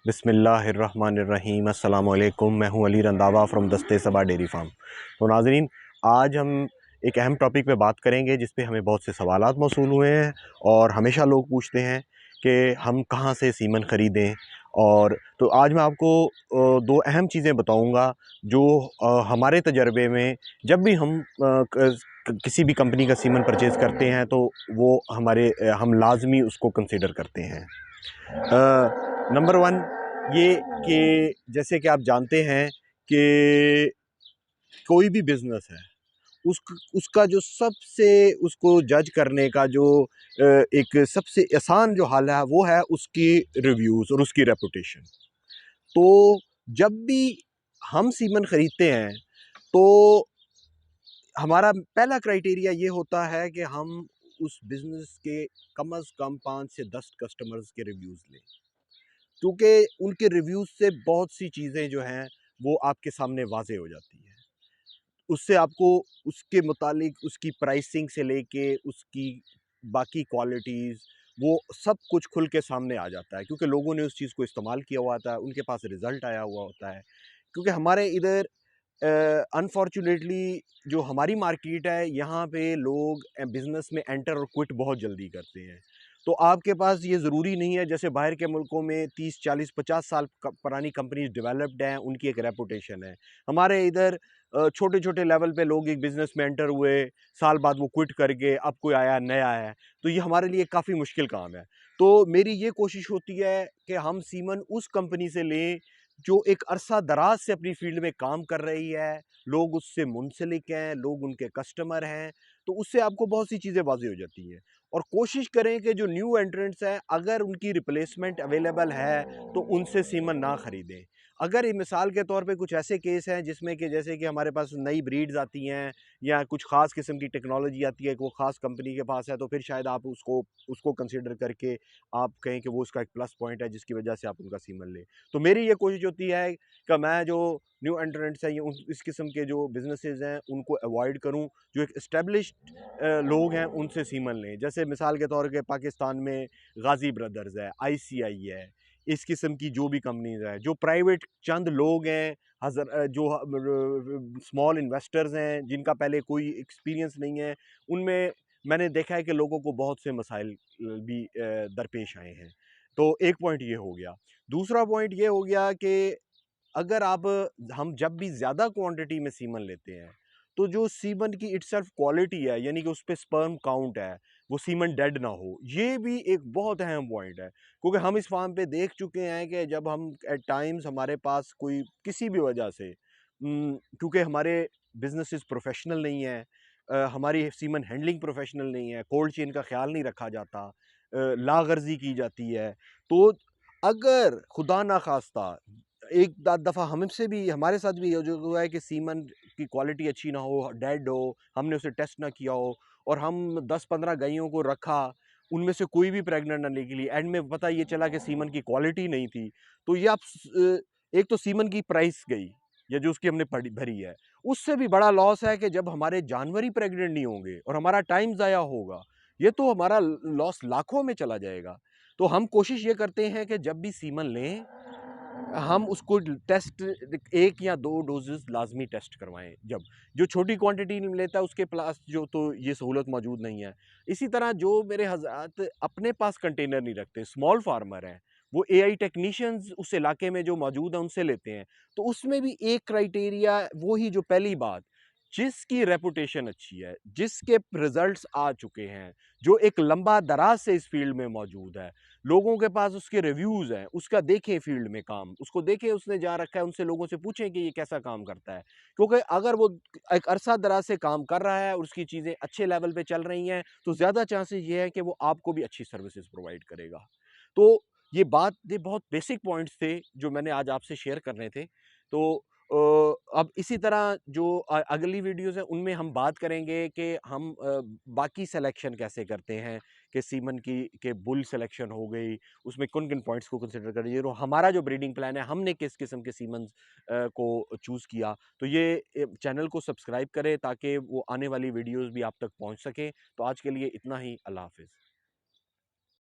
बिस्मिल्लाहिर्रहमानिर्रहीम। अस्सलाम वालेकुम। मैं हूं अली रंधावा फ्रॉम दस्ते सबा डेयरी फार्म। तो नाज़रीन, आज हम एक अहम टॉपिक पे बात करेंगे जिस पे हमें बहुत से सवालात मौसूल हुए हैं और हमेशा लोग पूछते हैं कि हम कहाँ से सीमन ख़रीदें। और तो आज मैं आपको दो अहम चीज़ें बताऊंगा जो हमारे तजर्बे में जब भी हम किसी भी कंपनी का सीमन परचेज़ करते हैं तो वो हम लाजमी उसको कंसिडर करते हैं। नंबर वन ये कि जैसे कि आप जानते हैं कि कोई भी बिज़नेस है उसका जो सबसे उसको जज करने का जो एक सबसे आसान जो हल है वो है उसकी रिव्यूज़ और उसकी रेपुटेशन। तो जब भी हम सीमन ख़रीदते हैं तो हमारा पहला क्राइटेरिया ये होता है कि हम उस बिज़नेस के कम अज़ कम 5 से 10 कस्टमर्स के रिव्यूज़ लें, क्योंकि उनके रिव्यूज़ से बहुत सी चीज़ें जो हैं वो आपके सामने वाज़े हो जाती हैं। उससे आपको उसके मुतालिक उसकी प्राइसिंग से लेके उसकी बाकी क्वालिटीज़ वो सब कुछ खुल के सामने आ जाता है, क्योंकि लोगों ने उस चीज़ को इस्तेमाल किया हुआ होता है, उनके पास रिज़ल्ट आया हुआ होता है। क्योंकि हमारे इधर अनफॉर्चुनेटली जो हमारी मार्केट है यहाँ पे लोग बिज़नेस में एंटर और क्विट बहुत जल्दी करते हैं। तो आपके पास ये ज़रूरी नहीं है, जैसे बाहर के मुल्कों में 30 40 50 साल पुरानी कंपनीज डेवलप्ड हैं, उनकी एक रेपुटेशन है। हमारे इधर छोटे छोटे लेवल पे लोग एक बिज़नेस में एंटर हुए, साल बाद वो क्विट कर गए, अब कोई आया नया है, तो ये हमारे लिए काफ़ी मुश्किल काम है। तो मेरी ये कोशिश होती है कि हम सीमन उस कंपनी से लें जो एक अरसा दराज से अपनी फील्ड में काम कर रही है, लोग उससे मुंसलिक हैं, लोग उनके कस्टमर हैं, तो उससे आपको बहुत सी चीज़ें वाज़ेह हो जाती हैं। और कोशिश करें कि जो न्यू एंट्रेंट्स हैं, अगर उनकी रिप्लेसमेंट अवेलेबल है तो उनसे सीमन ना ख़रीदें। अगर ये मिसाल के तौर पे कुछ ऐसे केस हैं जिसमें कि जैसे कि हमारे पास नई ब्रीड्स आती हैं या कुछ ख़ास किस्म की टेक्नोलॉजी आती है कि वो ख़ास कंपनी के पास है, तो फिर शायद आप उसको कंसिडर करके आप कहें कि वो उसका एक प्लस पॉइंट है जिसकी वजह से आप उनका सीमन लें। तो मेरी ये कोशिश होती है कि मैं जो न्यू एंट्रेंट्स हैं या इस किस्म के जो बिजनेसेस हैं उनको अवॉइड करूं, जो एक एस्टेब्लिश्ड लोग हैं उनसे सीमन लें। जैसे मिसाल के तौर पे पाकिस्तान में गाजी ब्रदर्स है, आईसीआई है, इस किस्म की जो भी कंपनीज है, जो प्राइवेट चंद लोग हैं, जो स्मॉल इन्वेस्टर्स हैं जिनका पहले कोई एक्सपीरियंस नहीं है, उनमें मैंने देखा है कि लोगों को बहुत से मसाइल भी दरपेश आए हैं। तो एक पॉइंट ये हो गया। दूसरा पॉइंट ये हो गया कि अगर हम जब भी ज़्यादा क्वांटिटी में सीमन लेते हैं तो जो सीमन की इटसेल्फ क्वालिटी है, यानी कि उस पे स्पर्म काउंट है, वो सीमन डेड ना हो, ये भी एक बहुत अहम पॉइंट है। क्योंकि हम इस फार्म पे देख चुके हैं कि जब हम एट टाइम्स हमारे पास कोई किसी भी वजह से क्योंकि हमारे बिजनेसेस प्रोफेशनल नहीं है, हमारी सीमन हैंडलिंग प्रोफेशनल नहीं है, कोल्ड चेन का ख्याल नहीं रखा जाता, लागर्जी की जाती है, तो अगर खुदा ना खास्ता एक दफ़ा हमसे भी हमारे साथ भी ये जो हुआ है कि सीमन की क्वालिटी अच्छी ना हो, डेड हो, हमने उसे टेस्ट ना किया हो और हम 10-15 गायों को रखा, उनमें से कोई भी प्रेग्नेंट ना निकली, एंड में पता ये चला कि सीमन की क्वालिटी नहीं थी, तो ये एक तो सीमन की प्राइस गई या जो उसकी हमने भरी है, उससे भी बड़ा लॉस है कि जब हमारे जानवर ही प्रेग्नेंट नहीं होंगे और हमारा टाइम ज़ाया होगा, ये तो हमारा लॉस लाखों में चला जाएगा। तो हम कोशिश ये करते हैं कि जब भी सीमन लें हम उसको टेस्ट 1 या 2 डोजेस लाज़मी टेस्ट करवाएँ जब। जो छोटी क्वांटिटी में लेता है उसके पास जो तो ये सहूलत मौजूद नहीं है। इसी तरह जो मेरे हज़रात अपने पास कंटेनर नहीं रखते, स्मॉल फार्मर हैं, वो एआई टेक्नीशियंस उस इलाके में जो मौजूद हैं उनसे लेते हैं। तो उसमें भी एक क्राइटेरिया वो ही जो पहली बात, जिसकी रेपुटेशन अच्छी है, जिसके रिज़ल्ट्स आ चुके हैं, जो एक लंबा दराज़ से इस फ़ील्ड में मौजूद है, लोगों के पास उसके रिव्यूज़ हैं, उसका देखें फील्ड में काम, उसको देखें उसने जहाँ रखा है, उनसे लोगों से पूछें कि ये कैसा काम करता है। क्योंकि अगर वो एक अरसा दराज से काम कर रहा है और उसकी चीज़ें अच्छे लेवल पे चल रही हैं, तो ज़्यादा चांसेस ये है कि वो आपको भी अच्छी सर्विसेज प्रोवाइड करेगा। तो ये बहुत बेसिक पॉइंट्स थे जो मैंने आज आपसे शेयर करने थे। तो अब इसी तरह जो अगली वीडियोज़ हैं उनमें हम बात करेंगे कि हम बाकी सिलेक्शन कैसे करते हैं, कि सीमन की के बुल सिलेक्शन हो गई, उसमें किन-किन पॉइंट्स को कंसिडर करें, ये हमारा जो ब्रीडिंग प्लान है, हमने किस किस्म के सीमन्स को चूज़ किया। तो ये चैनल को सब्सक्राइब करें ताकि वो आने वाली वीडियोज़ भी आप तक पहुँच सकें। तो आज के लिए इतना ही, अल्लाह हाफ़िज़।